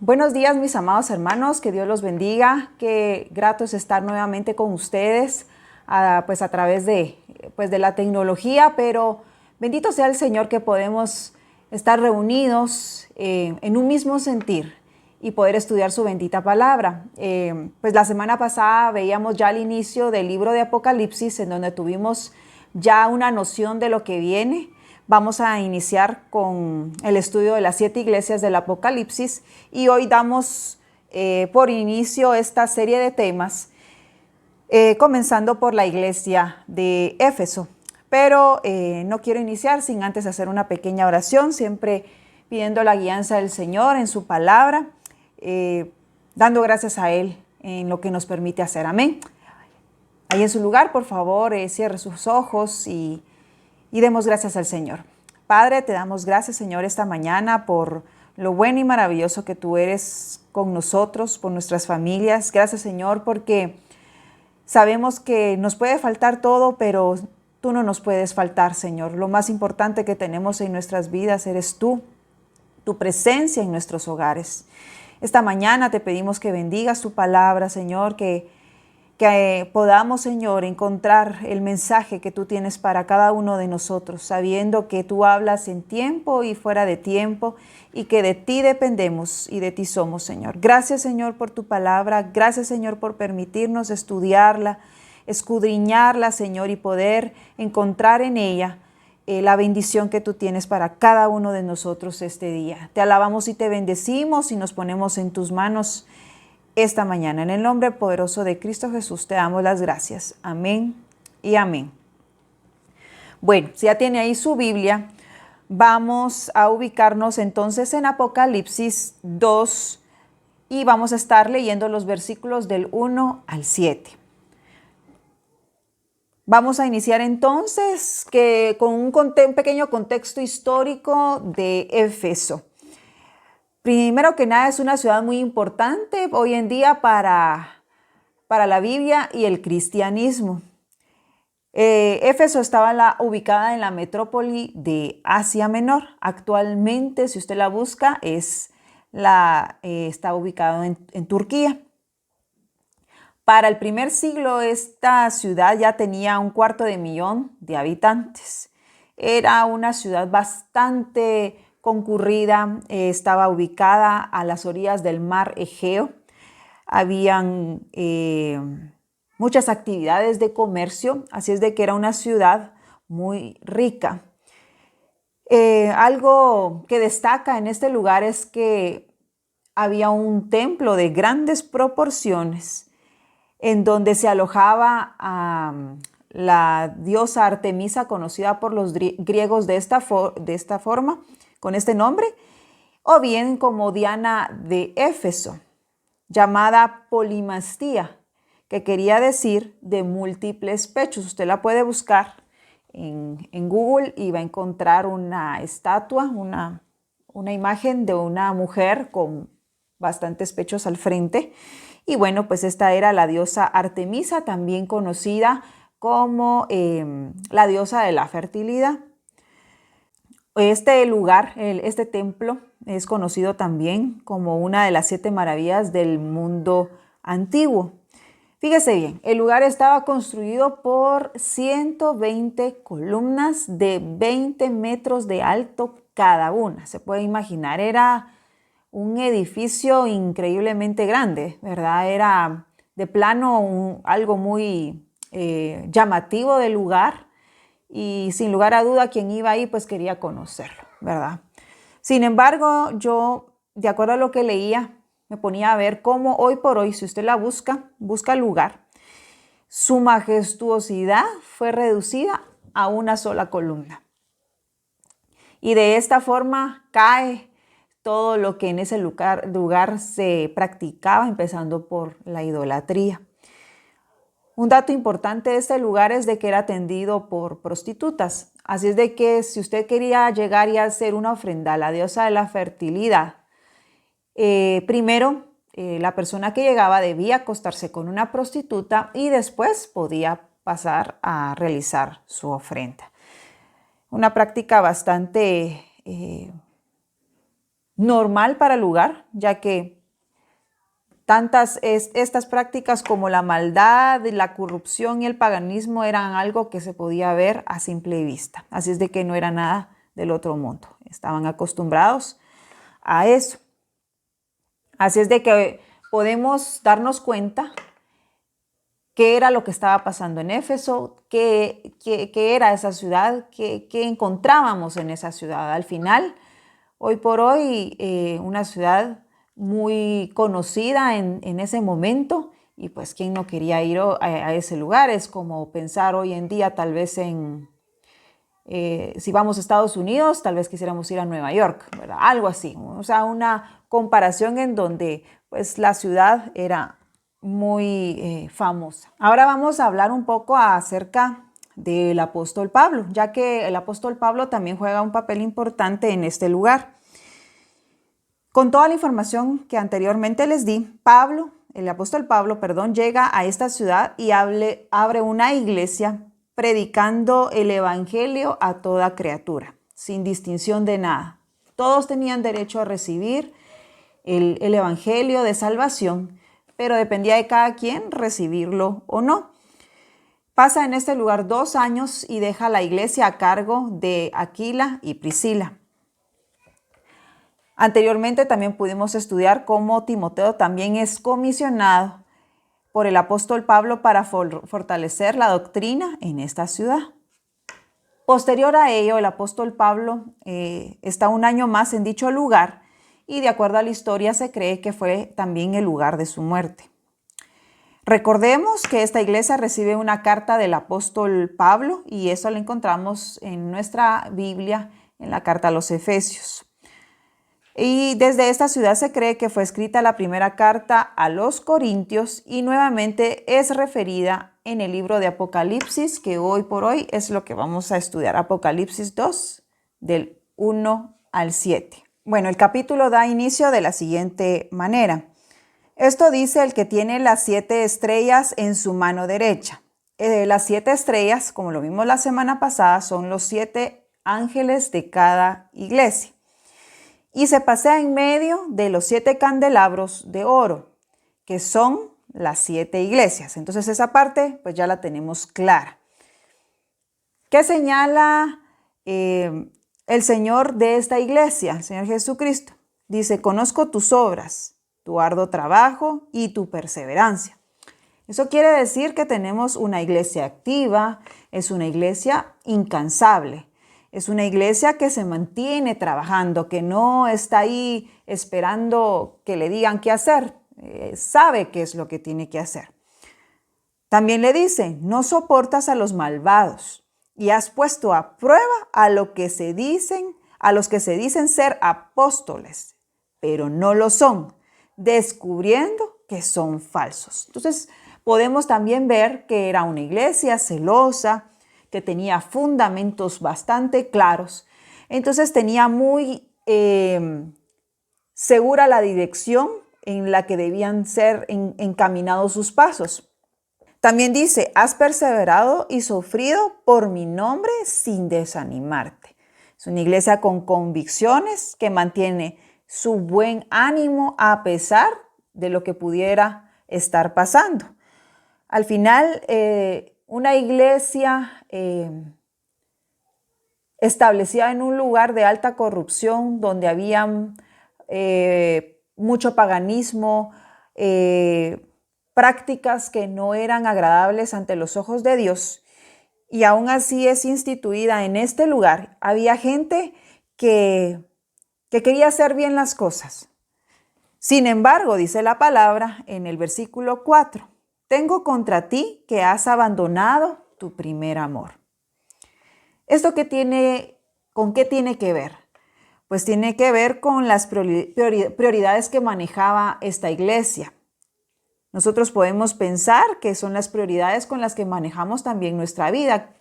Buenos días, mis amados hermanos, que Dios los bendiga, qué grato es estar nuevamente con ustedes, pues a través de la tecnología, pero bendito sea el Señor que podemos estar reunidos en un mismo sentir y poder estudiar su bendita palabra. Pues la semana pasada veíamos ya el inicio del libro de Apocalipsis, en donde tuvimos ya una noción de lo que viene. Vamos a iniciar con el estudio de las 7 iglesias del Apocalipsis y hoy damos por inicio esta serie de temas, comenzando por la iglesia de Éfeso. Pero no quiero iniciar sin antes hacer una pequeña oración, siempre pidiendo la guianza del Señor en su palabra, dando gracias a Él en lo que nos permite hacer. Amén. Ahí en su lugar, por favor, cierre sus ojos y demos gracias al Señor. Padre, te damos gracias, Señor, esta mañana por lo bueno y maravilloso que tú eres con nosotros, por nuestras familias. Gracias, Señor, porque sabemos que nos puede faltar todo, pero tú no nos puedes faltar, Señor. Lo más importante que tenemos en nuestras vidas eres tú, tu presencia en nuestros hogares. Esta mañana te pedimos que bendigas tu palabra, Señor, que podamos, Señor, encontrar el mensaje que tú tienes para cada uno de nosotros, sabiendo que tú hablas en tiempo y fuera de tiempo y que de ti dependemos y de ti somos, Señor. Gracias, Señor, por tu palabra. Gracias, Señor, por permitirnos estudiarla, escudriñarla, Señor, y poder encontrar en ella la bendición que tú tienes para cada uno de nosotros este día. Te alabamos y te bendecimos y nos ponemos en tus manos esta mañana. En el nombre poderoso de Cristo Jesús te damos las gracias. Amén y amén. Bueno, si ya tiene ahí su Biblia, vamos a ubicarnos entonces en Apocalipsis 2 y vamos a estar leyendo los versículos del 1 al 7. Vamos a iniciar entonces con un pequeño contexto histórico de Éfeso. Primero que nada, es una ciudad muy importante hoy en día para la Biblia y el cristianismo. Éfeso estaba ubicada en la metrópoli de Asia Menor. Actualmente, si usted la busca, está ubicado en Turquía. Para el primer siglo, esta ciudad ya tenía 250,000 de habitantes. Era una ciudad bastante concurrida, estaba ubicada a las orillas del mar Egeo. Habían muchas actividades de comercio, así es de que era una ciudad muy rica. Algo que destaca en este lugar es que había un templo de grandes proporciones en donde se alojaba la diosa Artemisa, conocida por los griegos de esta forma, con este nombre, o bien como Diana de Éfeso, llamada Polimastía, que quería decir de múltiples pechos. Usted la puede buscar en Google y va a encontrar una estatua, una imagen de una mujer con bastantes pechos al frente. Y bueno, pues esta era la diosa Artemisa, también conocida como la diosa de la fertilidad. Este lugar, este templo, es conocido también como una de las 7 maravillas del mundo antiguo. Fíjese bien, el lugar estaba construido por 120 columnas de 20 metros de alto cada una. Se puede imaginar, era un edificio increíblemente grande, ¿verdad? Era de plano algo muy llamativo del lugar. Y sin lugar a duda, quien iba ahí, pues quería conocerlo, ¿verdad? Sin embargo, yo, de acuerdo a lo que leía, me ponía a ver cómo hoy por hoy, si usted la busca el lugar, su majestuosidad fue reducida a una sola columna. Y de esta forma cae todo lo que en ese lugar se practicaba, empezando por la idolatría. Un dato importante de este lugar es de que era atendido por prostitutas. Así es de que si usted quería llegar y hacer una ofrenda a la diosa de la fertilidad, primero la persona que llegaba debía acostarse con una prostituta y después podía pasar a realizar su ofrenda. Una práctica bastante normal para el lugar, ya que estas prácticas como la maldad, la corrupción y el paganismo eran algo que se podía ver a simple vista. Así es de que no era nada del otro mundo. Estaban acostumbrados a eso. Así es de que podemos darnos cuenta qué era lo que estaba pasando en Éfeso, qué era esa ciudad, qué encontrábamos en esa ciudad. Al final, hoy por hoy, una ciudad muy conocida en ese momento, y pues quién no quería ir a ese lugar. Es como pensar hoy en día tal vez si vamos a Estados Unidos, tal vez quisiéramos ir a Nueva York, ¿verdad? Algo así, o sea, una comparación en donde pues la ciudad era muy famosa. Ahora vamos a hablar un poco acerca del apóstol Pablo, ya que el apóstol Pablo también juega un papel importante en este lugar. Con toda la información que anteriormente les di, el apóstol Pablo, llega a esta ciudad y abre una iglesia predicando el evangelio a toda criatura, sin distinción de nada. Todos tenían derecho a recibir el evangelio de salvación, pero dependía de cada quien recibirlo o no. Pasa en este lugar 2 años y deja la iglesia a cargo de Aquila y Priscila. Anteriormente también pudimos estudiar cómo Timoteo también es comisionado por el apóstol Pablo para fortalecer la doctrina en esta ciudad. Posterior a ello, el apóstol Pablo está 1 año más en dicho lugar y de acuerdo a la historia se cree que fue también el lugar de su muerte. Recordemos que esta iglesia recibe una carta del apóstol Pablo y eso lo encontramos en nuestra Biblia, en la carta a los Efesios. Y desde esta ciudad se cree que fue escrita la primera carta a los Corintios y nuevamente es referida en el libro de Apocalipsis, que hoy por hoy es lo que vamos a estudiar, Apocalipsis 2, del 1 al 7. Bueno, el capítulo da inicio de la siguiente manera. Esto dice el que tiene las 7 estrellas en su mano derecha. Las 7 estrellas, como lo vimos la semana pasada, son los 7 ángeles de cada iglesia. Y se pasea en medio de los 7 candelabros de oro, que son las 7 iglesias. Entonces esa parte pues ya la tenemos clara. ¿Qué señala el Señor de esta iglesia, el Señor Jesucristo? Dice, conozco tus obras, tu arduo trabajo y tu perseverancia. Eso quiere decir que tenemos una iglesia activa, es una iglesia incansable. Es una iglesia que se mantiene trabajando, que no está ahí esperando que le digan qué hacer. Sabe qué es lo que tiene que hacer. También le dice, no soportas a los malvados y has puesto a prueba a los que se dicen ser apóstoles, pero no lo son, descubriendo que son falsos. Entonces, podemos también ver que era una iglesia celosa, que tenía fundamentos bastante claros. Entonces tenía muy segura la dirección en la que debían ser encaminados sus pasos. También dice, has perseverado y sufrido por mi nombre sin desanimarte. Es una iglesia con convicciones que mantiene su buen ánimo a pesar de lo que pudiera estar pasando. Al final, una iglesia establecida en un lugar de alta corrupción, donde había mucho paganismo, prácticas que no eran agradables ante los ojos de Dios, y aún así es instituida en este lugar. Había gente que quería hacer bien las cosas. Sin embargo, dice la palabra en el versículo 4, tengo contra ti que has abandonado tu primer amor. ¿Esto con qué tiene que ver? Pues tiene que ver con las prioridades que manejaba esta iglesia. Nosotros podemos pensar que son las prioridades con las que manejamos también nuestra vida.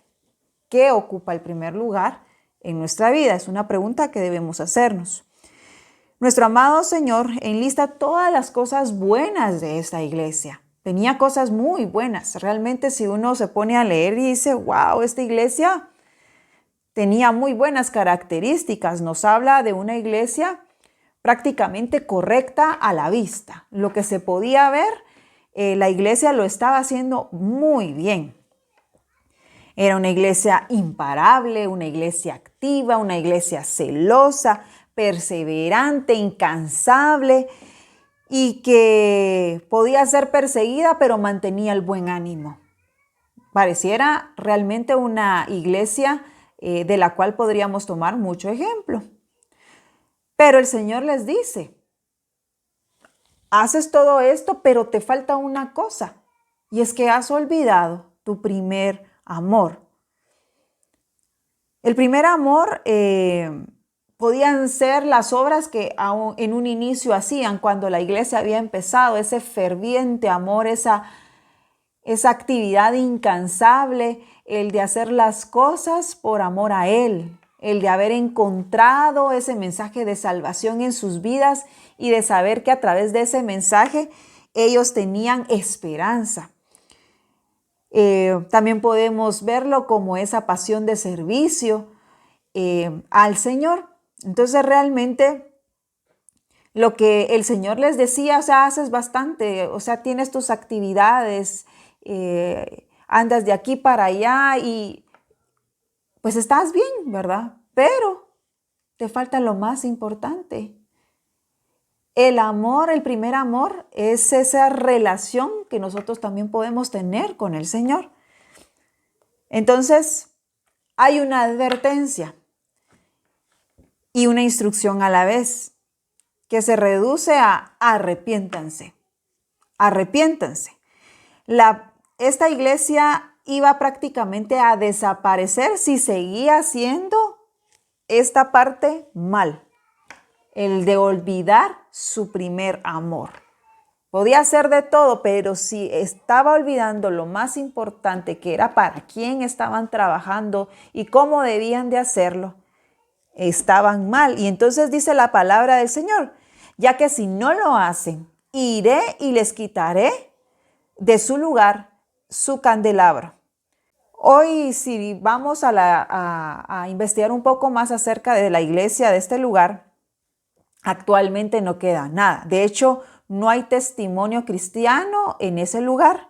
¿Qué ocupa el primer lugar en nuestra vida? Es una pregunta que debemos hacernos. Nuestro amado Señor enlista todas las cosas buenas de esta iglesia. Tenía cosas muy buenas. Realmente si uno se pone a leer y dice, wow, esta iglesia tenía muy buenas características. Nos habla de una iglesia prácticamente correcta a la vista. Lo que se podía ver, la iglesia lo estaba haciendo muy bien. Era una iglesia imparable, una iglesia activa, una iglesia celosa, perseverante, incansable y que podía ser perseguida, pero mantenía el buen ánimo. Pareciera realmente una iglesia de la cual podríamos tomar mucho ejemplo. Pero el Señor les dice, haces todo esto, pero te falta una cosa, y es que has olvidado tu primer amor. El primer amor podían ser las obras que en un inicio hacían cuando la iglesia había empezado, ese ferviente amor, esa actividad incansable, el de hacer las cosas por amor a Él, el de haber encontrado ese mensaje de salvación en sus vidas y de saber que a través de ese mensaje ellos tenían esperanza. También podemos verlo como esa pasión de servicio al Señor. Entonces realmente lo que el Señor les decía, o sea, haces bastante, o sea, tienes tus actividades, andas de aquí para allá y pues estás bien, ¿verdad? Pero te falta lo más importante. El amor, el primer amor, es esa relación que nosotros también podemos tener con el Señor. Entonces, hay una advertencia y una instrucción a la vez que se reduce a arrepiéntanse. Arrepiéntanse. Esta iglesia iba prácticamente a desaparecer si seguía haciendo esta parte mal, el de olvidar su primer amor. Podía hacer de todo, pero si estaba olvidando lo más importante, que era para quién estaban trabajando y cómo debían de hacerlo, estaban mal. Y entonces dice la palabra del Señor, ya que si no lo hacen, iré y les quitaré de su lugar su candelabro. Hoy, si vamos a investigar un poco más acerca de la iglesia de este lugar, actualmente no queda nada. De hecho, no hay testimonio cristiano en ese lugar.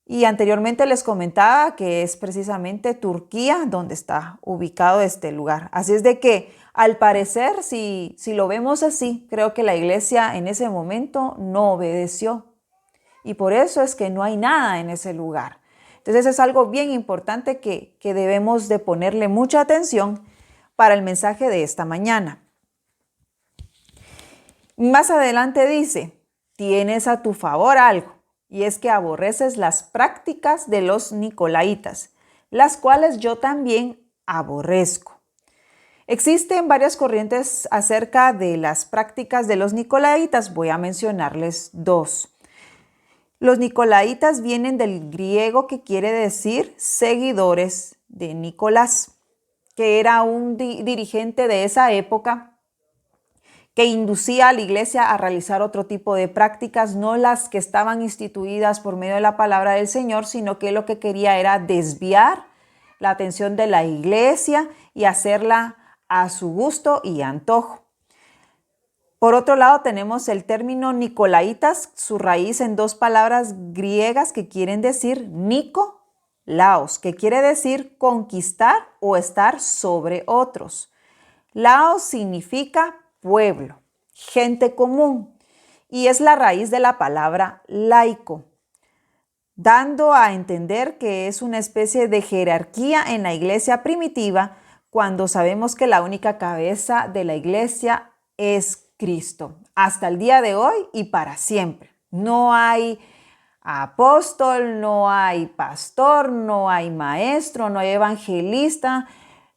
Y anteriormente les comentaba que es precisamente Turquía donde está ubicado este lugar. Así es de que, al parecer, si lo vemos así, creo que la iglesia en ese momento no obedeció. Y por eso es que no hay nada en ese lugar. Entonces es algo bien importante que debemos de ponerle mucha atención para el mensaje de esta mañana. Más adelante dice, tienes a tu favor algo, y es que aborreces las prácticas de los nicolaítas, las cuales yo también aborrezco. Existen varias corrientes acerca de las prácticas de los nicolaítas. Voy a mencionarles dos. Los nicolaítas vienen del griego que quiere decir seguidores de Nicolás, que era un dirigente de esa época que inducía a la iglesia a realizar otro tipo de prácticas, no las que estaban instituidas por medio de la palabra del Señor, sino que lo que quería era desviar la atención de la iglesia y hacerla a su gusto y antojo. Por otro lado, tenemos el término nicolaítas, su raíz en dos palabras griegas que quieren decir Nico, Laos, que quiere decir conquistar o estar sobre otros. Laos significa pueblo, gente común, y es la raíz de la palabra laico, dando a entender que es una especie de jerarquía en la iglesia primitiva cuando sabemos que la única cabeza de la iglesia es Cristo, hasta el día de hoy y para siempre. No hay apóstol, no hay pastor, no hay maestro, no hay evangelista,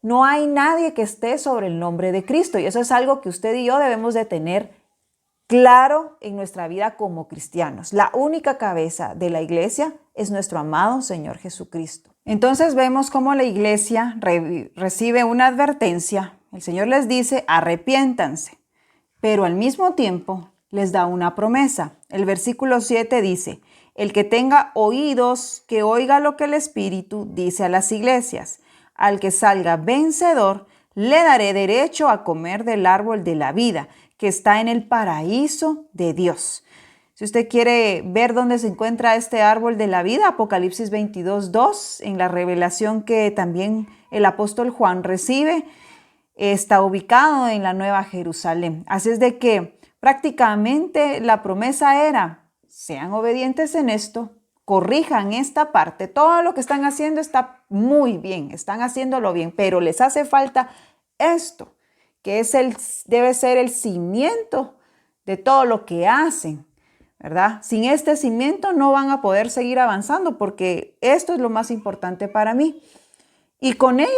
no hay nadie que esté sobre el nombre de Cristo. Y eso es algo que usted y yo debemos de tener claro en nuestra vida como cristianos. La única cabeza de la iglesia es nuestro amado Señor Jesucristo. Entonces vemos cómo la iglesia recibe una advertencia. El Señor les dice, arrepiéntanse, pero al mismo tiempo les da una promesa. El versículo 7 dice, el que tenga oídos, que oiga lo que el Espíritu dice a las iglesias. Al que salga vencedor, le daré derecho a comer del árbol de la vida, que está en el paraíso de Dios. Si usted quiere ver dónde se encuentra este árbol de la vida, Apocalipsis 22:2, en la revelación que también el apóstol Juan recibe, está ubicado en la Nueva Jerusalén. Así es de que prácticamente la promesa era: sean obedientes en esto, corrijan esta parte, todo lo que están haciendo está muy bien, están haciéndolo bien, pero les hace falta esto, que debe ser el cimiento de todo lo que hacen, ¿verdad? Sin este cimiento no van a poder seguir avanzando, porque esto es lo más importante para mí. Y con ello,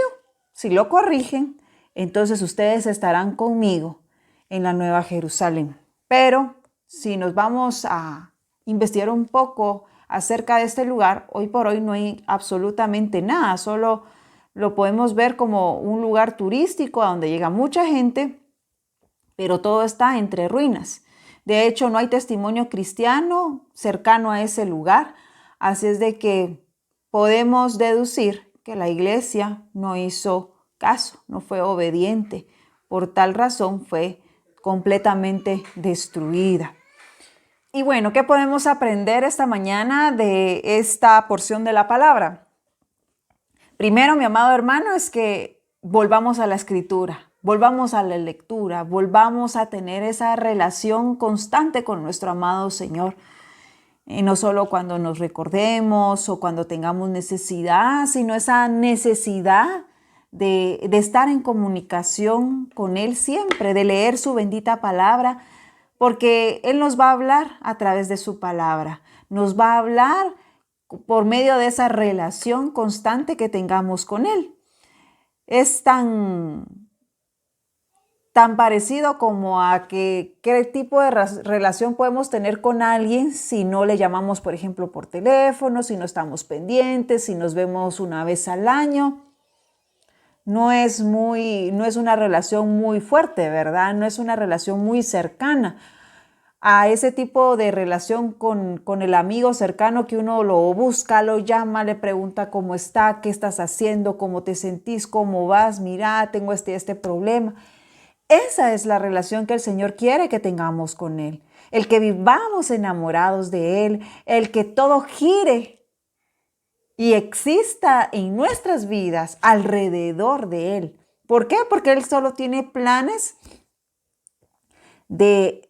si lo corrigen, entonces ustedes estarán conmigo en la Nueva Jerusalén. Pero si nos vamos a investigar un poco acerca de este lugar, hoy por hoy no hay absolutamente nada, solo lo podemos ver como un lugar turístico a donde llega mucha gente, pero todo está entre ruinas. De hecho, no hay testimonio cristiano cercano a ese lugar, así es de que podemos deducir que la iglesia no hizo caso, no fue obediente. Por tal razón fue completamente destruida. Y bueno, ¿qué podemos aprender esta mañana de esta porción de la palabra? Primero, mi amado hermano, es que volvamos a la escritura, volvamos a la lectura, volvamos a tener esa relación constante con nuestro amado Señor. Y no solo cuando nos recordemos o cuando tengamos necesidad, sino esa necesidad de estar en comunicación con Él siempre, de leer su bendita palabra, porque Él nos va a hablar a través de su palabra, nos va a hablar por medio de esa relación constante que tengamos con Él. Es tan parecido como a qué tipo de relación podemos tener con alguien si no le llamamos, por ejemplo, por teléfono, si no estamos pendientes, si nos vemos una vez al año. No es una relación muy fuerte, ¿verdad? No es una relación muy cercana a ese tipo de relación con el amigo cercano que uno lo busca, lo llama, le pregunta cómo está, qué estás haciendo, cómo te sentís, cómo vas, mira, tengo este problema. Esa es la relación que el Señor quiere que tengamos con Él. El que vivamos enamorados de Él, el que todo gire y exista en nuestras vidas alrededor de Él. ¿Por qué? Porque Él solo tiene planes de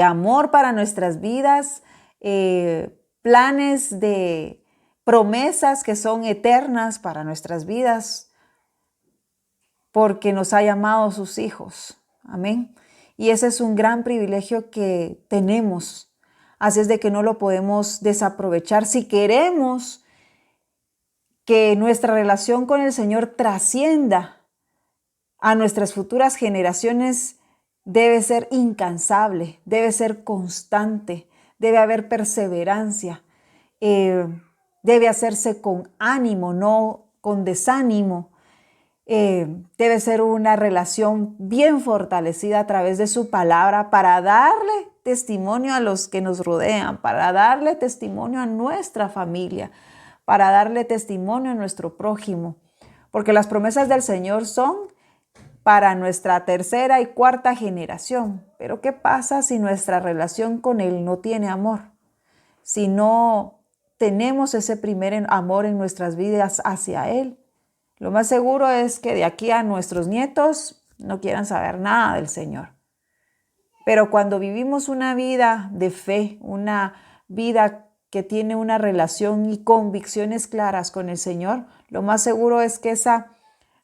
amor para nuestras vidas, planes de promesas que son eternas para nuestras vidas, porque nos ha llamado sus hijos. Amén. Y ese es un gran privilegio que tenemos. Así es de que no lo podemos desaprovechar. Si queremos que nuestra relación con el Señor trascienda a nuestras futuras generaciones, debe ser incansable, debe ser constante, debe haber perseverancia, debe hacerse con ánimo, no con desánimo. Debe ser una relación bien fortalecida a través de su palabra para darle testimonio a los que nos rodean, para darle testimonio a nuestra familia, para darle testimonio a nuestro prójimo, porque las promesas del Señor son para nuestra tercera y cuarta generación. Pero ¿qué pasa si nuestra relación con Él no tiene amor? Si no tenemos ese primer amor en nuestras vidas hacia Él. Lo más seguro es que de aquí a nuestros nietos no quieran saber nada del Señor. Pero cuando vivimos una vida de fe, una vida que tiene una relación y convicciones claras con el Señor, lo más seguro es que esa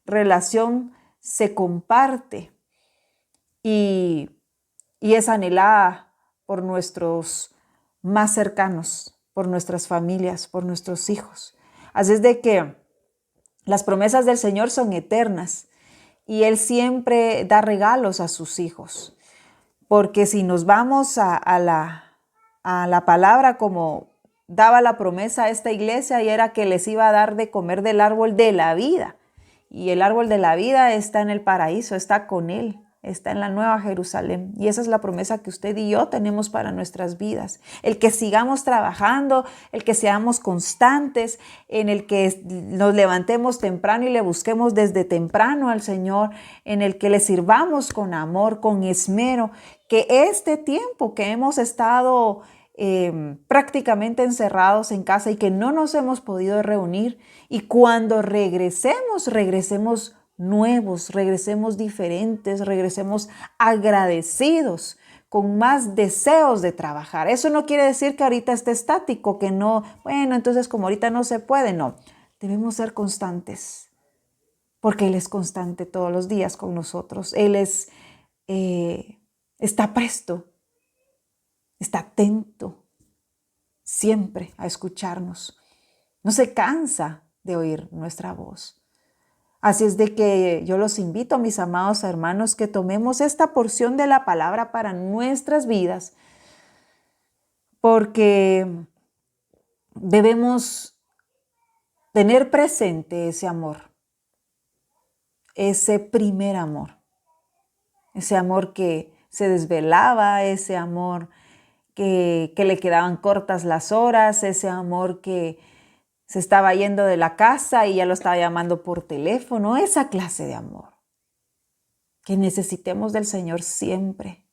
relación se comparte y es anhelada por nuestros más cercanos, por nuestras familias, por nuestros hijos. Así es de que las promesas del Señor son eternas y Él siempre da regalos a sus hijos. Porque si nos vamos a la palabra como daba la promesa a esta iglesia, y era que les iba a dar de comer del árbol de la vida. Y el árbol de la vida está en el paraíso, está con Él. está en la Nueva Jerusalén. Y esa es la promesa que usted y yo tenemos para nuestras vidas. El que sigamos trabajando, el que seamos constantes, en el que nos levantemos temprano y le busquemos desde temprano al Señor, en el que le sirvamos con amor, con esmero, que este tiempo que hemos estado prácticamente encerrados en casa y que no nos hemos podido reunir, y cuando regresemos nuevos, regresemos diferentes, regresemos agradecidos, con más deseos de trabajar. Eso no quiere decir que ahorita esté estático, que no, bueno, entonces como ahorita no se puede, no. Debemos ser constantes, porque Él es constante todos los días con nosotros. Él está presto, está atento siempre a escucharnos. No se cansa de oír nuestra voz. Así es de que yo los invito, mis amados hermanos, que tomemos esta porción de la palabra para nuestras vidas, porque debemos tener presente ese amor, ese primer amor, ese amor que se desvelaba, ese amor que le quedaban cortas las horas, ese amor que se estaba yendo de la casa y ya lo estaba llamando por teléfono, esa clase de amor que necesitemos del Señor siempre,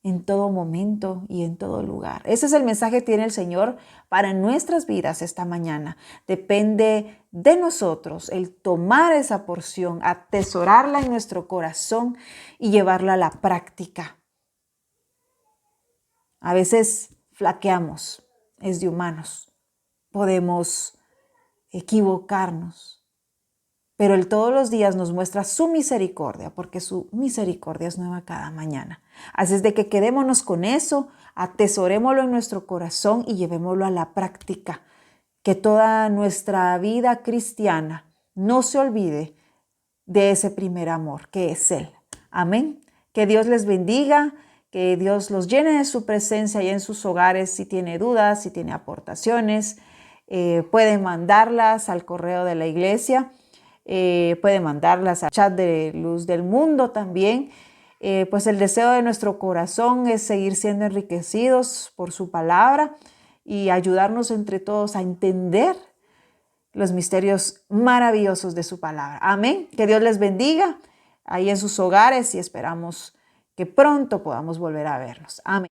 en todo momento y en todo lugar. Ese es el mensaje que tiene el Señor para nuestras vidas esta mañana. Depende de nosotros el tomar esa porción, atesorarla en nuestro corazón y llevarla a la práctica. A veces flaqueamos, es de humanos. Podemos equivocarnos, pero Él todos los días nos muestra su misericordia, porque su misericordia es nueva cada mañana. Así es de que quedémonos con eso, atesorémoslo en nuestro corazón y llevémoslo a la práctica. Que toda nuestra vida cristiana no se olvide de ese primer amor, que es Él. Amén. Que Dios les bendiga. Que Dios los llene de su presencia y en sus hogares. Si tiene dudas, si tiene aportaciones, pueden mandarlas al correo de la iglesia, pueden mandarlas al chat de Luz del Mundo también. Pues el deseo de nuestro corazón es seguir siendo enriquecidos por su palabra y ayudarnos entre todos a entender los misterios maravillosos de su palabra. Amén. Que Dios les bendiga ahí en sus hogares y esperamos que pronto podamos volver a vernos. Amén.